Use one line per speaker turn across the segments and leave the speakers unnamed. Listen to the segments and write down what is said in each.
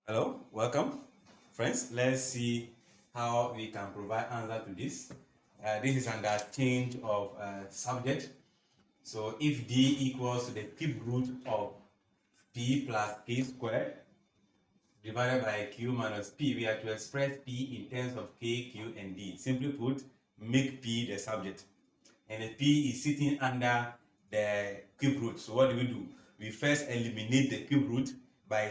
Hello, welcome, friends. Let's see how we can provide answer to this. This is under change of subject. So if d equals to the cube root of p plus k squared divided by q minus p, we have to express p in terms of k, q, and d. Simply put, make p the subject. And the p is sitting under the cube root. So what do? We first eliminate the cube root by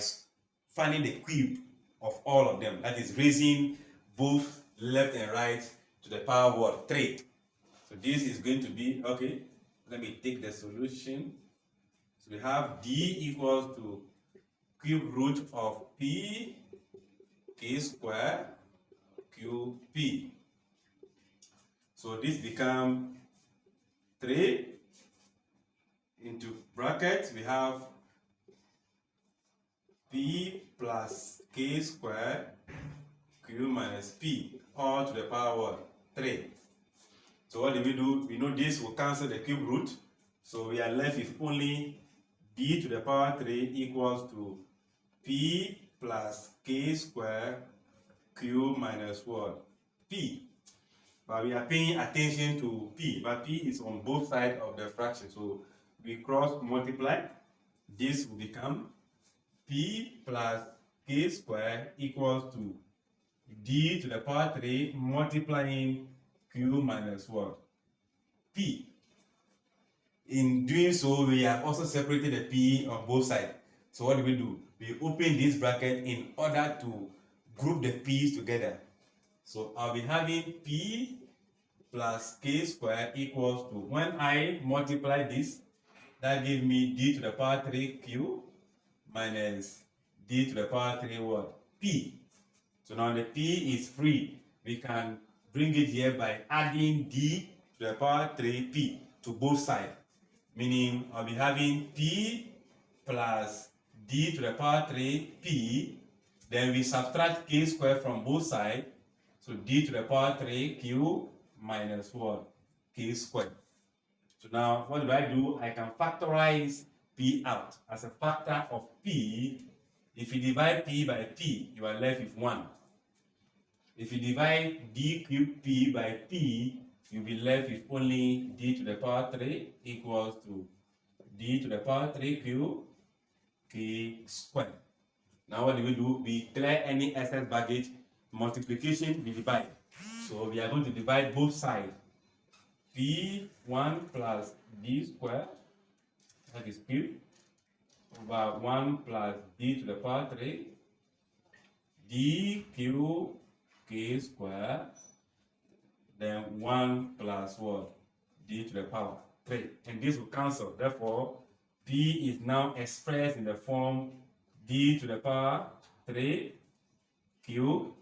finding the cube of all of them. That is raising both left and right to the power of what? 3. So this is going to be, okay, let me take the solution. So we have d equals to cube root of p k squared qp. So this becomes 3 into brackets. We have p plus k squared q minus p, all to the power of 3. So what do? We know this will cancel the cube root. So we are left with only d to the power 3 equals to p plus k squared q minus what? P. But we are paying attention to p, but p is on both sides of the fraction. So we cross multiply. This will become p plus k squared equals to d to the power 3 multiplying q minus what? P. In doing so, we have also separated the p on both sides. So what do? We open this bracket in order to group the p's together. So I'll be having p plus k squared equals to, when I multiply this, that gives me d to the power 3q minus d to the power 3 what? P. So now the p is free. We can bring it here by adding d to the power 3p to both sides. Meaning I'll be having p plus d to the power 3p. Then we subtract k squared from both sides. So d to the power 3q minus what? K squared. So now what do? I can factorize p out as a factor of p. If you divide p by p, you are left with 1. If you divide d cubed p by p, you'll be left with only d to the power 3 equals to d to the power 3q k squared. Now what do? We clear any excess baggage. Multiplication, we divide. So we are going to divide both sides. p1 plus d squared, that is q, over 1 plus d to the power 3 dq k squared, then 1 plus what? D to the power 3. And this will cancel. Therefore, p is now expressed in the form d to the power 3 q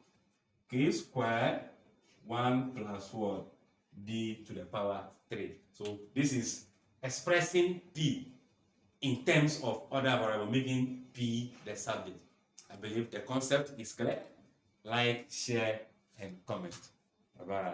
k squared 1 plus what? D to the power 3. So this is expressing p in terms of other variable, making p the subject. I believe the concept is clear. Like, share, and comment. Bye-bye.